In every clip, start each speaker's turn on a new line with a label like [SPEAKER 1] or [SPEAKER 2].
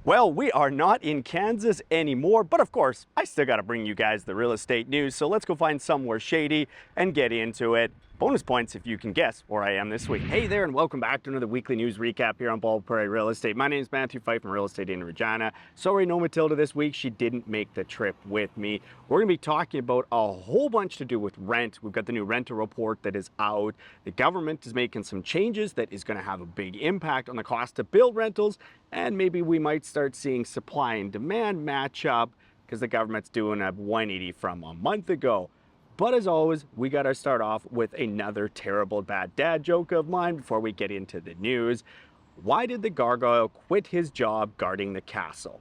[SPEAKER 1] Well, we are not in Kansas anymore, but of course, I still got to bring you guys the real estate news, so let's go find somewhere shady and get into it. Bonus points if you can guess where I am this week. Hey there, and welcome back to another weekly news recap here on Prairie Real Estate. My name is Matthew Fife from Real Estate in Regina. Sorry, no Matilda this week. She didn't make the trip with me. We're going to be talking about a whole bunch to do with rent. We've got the new rental report that is out. The government is making some changes that is going to have a big impact on the cost to build rentals, and maybe we might start seeing supply and demand match up because the government's doing a 180 from a month ago. But as always, we got to start off with another terrible bad dad joke of mine before we get into the news. Why did the gargoyle quit his job guarding the castle?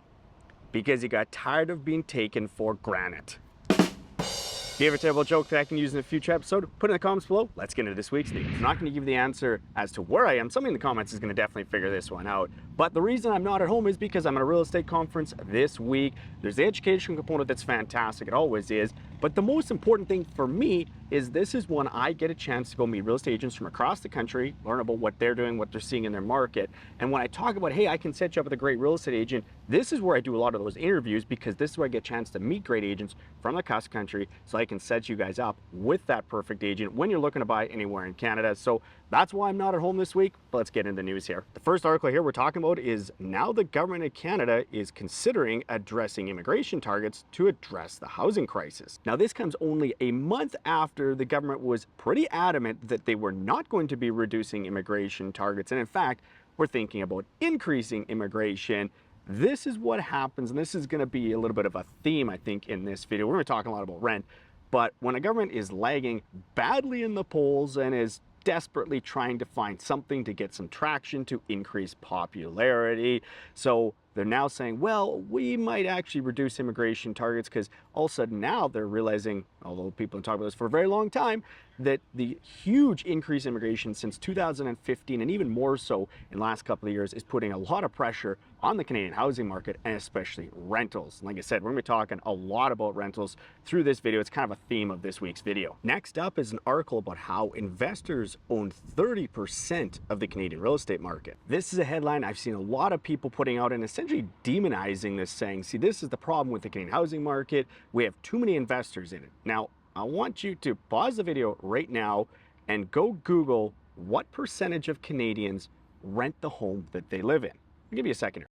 [SPEAKER 1] Because he got tired of being taken for granted. If you have a terrible joke that I can use in a future episode, put it in the comments below. Let's get into this week's news. I'm not going to give you the answer as to where I am. Somebody in the comments is going to definitely figure this one out. But the reason I'm not at home is because I'm at a real estate conference this week. There's the education component that's fantastic. It always is. But the most important thing for me is this is when I get a chance to go meet real estate agents from across the country, learn about what they're doing, what they're seeing in their market. And when I talk about, hey, I can set you up with a great real estate agent, this is where I do a lot of those interviews, because this is where I get a chance to meet great agents from across the country so I can set you guys up with that perfect agent when you're looking to buy anywhere in Canada. So that's why I'm not at home this week, but let's get into the news here. The first article here we're talking about is now the government of Canada is considering addressing immigration targets to address the housing crisis. Now this comes only a month after the government was pretty adamant that they were not going to be reducing immigration targets, and in fact, we're thinking about increasing immigration. This is what happens, and this is going to be a little bit of a theme, I think, in this video. We're going to be talking a lot about rent, but when a government is lagging badly in the polls and is desperately trying to find something to get some traction to increase popularity, so they're now saying, well, we might actually reduce immigration targets, because all of a sudden now they're realizing, although people have talked about this for a very long time, that the huge increase in immigration since 2015, and even more so in the last couple of years, is putting a lot of pressure on the Canadian housing market, and especially rentals. Like I said, we're going to be talking a lot about rentals through this video. It's kind of a theme of this week's video. Next up is an article about how investors own 30% of the Canadian real estate market. This is a headline I've seen a lot of people putting out and essentially demonizing this, saying, see, this is the problem with the Canadian housing market. We have too many investors in it. Now, I want you to pause the video right now and go Google what percentage of Canadians rent the home that they live in. I'll give you a second here.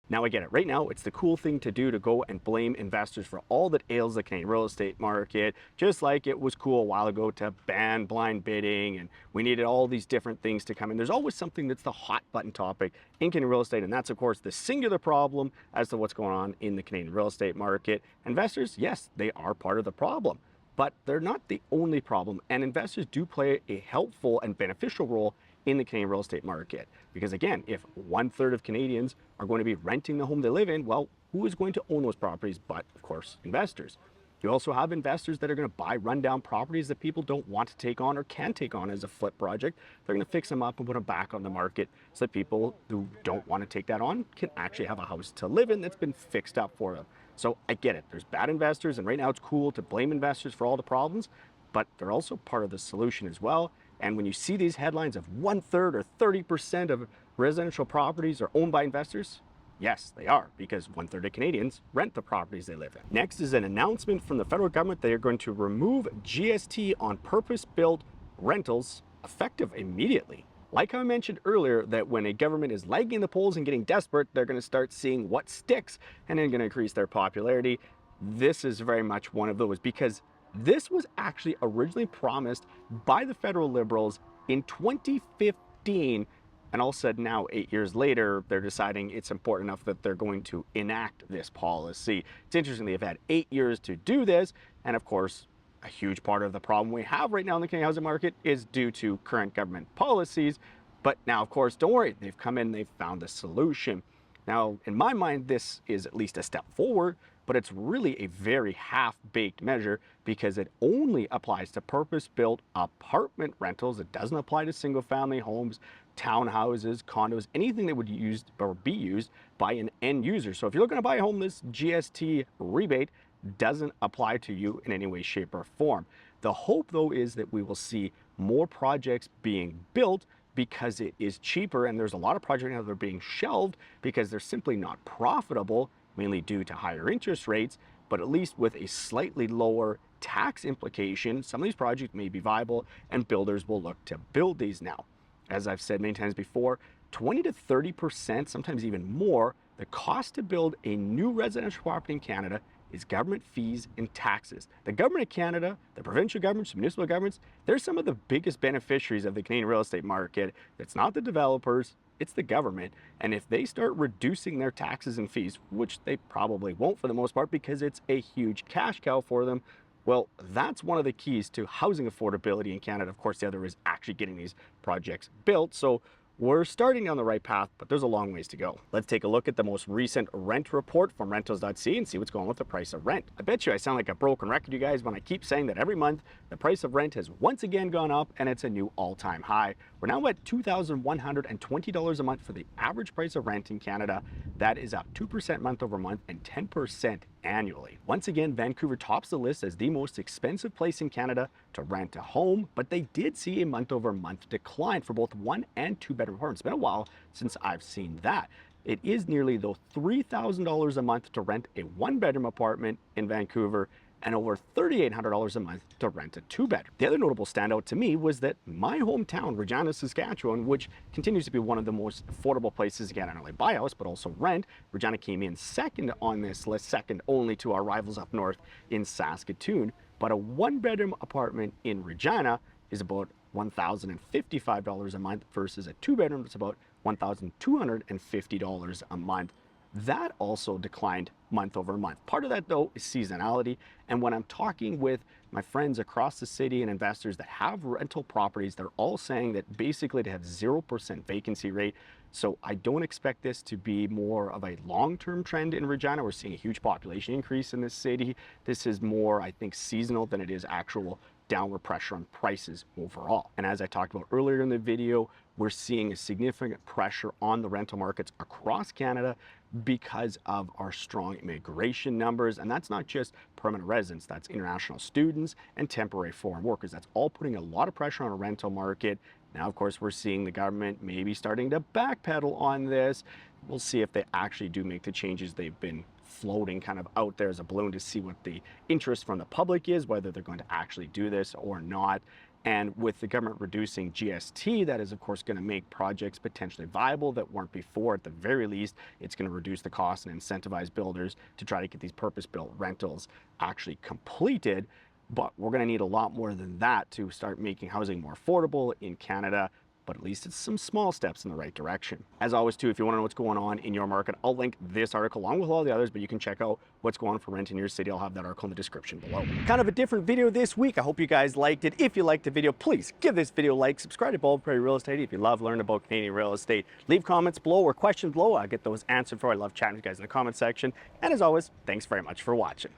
[SPEAKER 1] Now I get it. Right now, it's the cool thing to do to go and blame investors for all that ails the Canadian real estate market, just like it was cool a while ago to ban blind bidding, and we needed all these different things to come in. There's always something that's the hot button topic in Canadian real estate, and that's, of course, the singular problem as to what's going on in the Canadian real estate market. Investors, yes, they are part of the problem, but they're not the only problem, and investors do play a helpful and beneficial role in the Canadian real estate market. Because again, if 1/3 of Canadians are going to be renting the home they live in, well, who is going to own those properties but, of course, investors? You also have investors that are going to buy rundown properties that people don't want to take on or can take on as a flip project. They're going to fix them up and put them back on the market so that people who don't want to take that on can actually have a house to live in that's been fixed up for them. So I get it. There's bad investors, and right now it's cool to blame investors for all the problems, but they're also part of the solution as well. And when you see these headlines of 1/3 or 30% of residential properties are owned by investors, yes, they are, because 1/3 of Canadians rent the properties they live in. Next is an announcement from the federal government. They are going to remove GST on purpose-built rentals effective immediately. Like I mentioned earlier, that when a government is lagging the polls and getting desperate, they're going to start seeing what sticks and then going to increase their popularity. This is very much one of those, because this was actually originally promised by the federal Liberals in 2015, and all of a sudden now, 8 years later, they're deciding it's important enough that they're going to enact this policy. It's interesting, they've had 8 years to do this, and of course, a huge part of the problem we have right now in the Canadian housing market is due to current government policies. But now, of course, don't worry, they've come in, they've found a solution. Now, in my mind, this is at least a step forward, but it's really a very half-baked measure, because it only applies to purpose-built apartment rentals. It doesn't apply to single-family homes, townhouses, condos, anything that would used or be used by an end user. So if you're looking to buy a home, this GST rebate doesn't apply to you in any way, shape, or form. The hope, though, is that we will see more projects being built because it is cheaper, and there's a lot of projects now that are being shelved because they're simply not profitable, mainly due to higher interest rates. But at least with a slightly lower tax implication, some of these projects may be viable and builders will look to build these now. As I've said many times before, 20 to 30%, sometimes even more, the cost to build a new residential property in Canada is government fees and taxes. The government of Canada, the provincial governments, municipal governments, they're some of the biggest beneficiaries of the Canadian real estate market. It's not the developers, it's the government. And if they start reducing their taxes and fees, which they probably won't for the most part because it's a huge cash cow for them, well, that's one of the keys to housing affordability in Canada. Of course, the other is actually getting these projects built. So we're starting on the right path, but there's a long ways to go. Let's take a look at the most recent rent report from rentals.ca and see what's going on with the price of rent. I bet you I sound like a broken record, you guys, when I keep saying that every month the price of rent has once again gone up and it's a new all-time high. We're now at $2,120 a month for the average price of rent in Canada. That is up 2% month over month and 10% annually. Once again, Vancouver tops the list as the most expensive place in Canada to rent a home, but they did see a month over month decline for both 1 and 2 bedroom apartments. It's been a while since I've seen that. It is nearly though $3,000 a month to rent a 1 bedroom apartment in Vancouver and over $3,800 a month to rent a 2 bedroom. The other notable standout to me was that my hometown, Regina, Saskatchewan, which continues to be one of the most affordable places again, not only buy a house, but also rent. Regina came in second on this list, second only to our rivals up north in Saskatoon. But a 1 bedroom apartment in Regina is about $1,055 a month versus a 2 bedroom that's about $1,250 a month. That also declined month over month. Part of that though is seasonality. And when I'm talking with my friends across the city and investors that have rental properties, they're all saying that basically they have 0% vacancy rate. So I don't expect this to be more of a long-term trend in Regina. We're seeing a huge population increase in this city. This is more, I think, seasonal than it is actual downward pressure on prices overall. And as I talked about earlier in the video, we're seeing a significant pressure on the rental markets across Canada because of our strong immigration numbers. And that's not just permanent residents, that's international students and temporary foreign workers. That's all putting a lot of pressure on a rental market. Now, of course, we're seeing the government maybe starting to backpedal on this. We'll see if they actually do make the changes they've been floating kind of out there as a balloon to see what the interest from the public is, whether they're going to actually do this or not. And with the government reducing GST, that is of course going to make projects potentially viable that weren't before. At the very least, it's going to reduce the cost and incentivize builders to try to get these purpose-built rentals actually completed. But we're going to need a lot more than that to start making housing more affordable in Canada. But at least it's some small steps in the right direction. As always too, if you want to know what's going on in your market, I'll link this article along with all the others, but you can check out what's going on for rent in your city. I'll have that article in the description below. Kind of a different video this week. I hope you guys liked it. If you liked the video, please give this video a like, subscribe to Bold Prairie Real Estate. If you love learning about Canadian real estate, leave comments below or questions below. I'll get those answered for. I love chatting with you guys in the comment section. And as always, thanks very much for watching.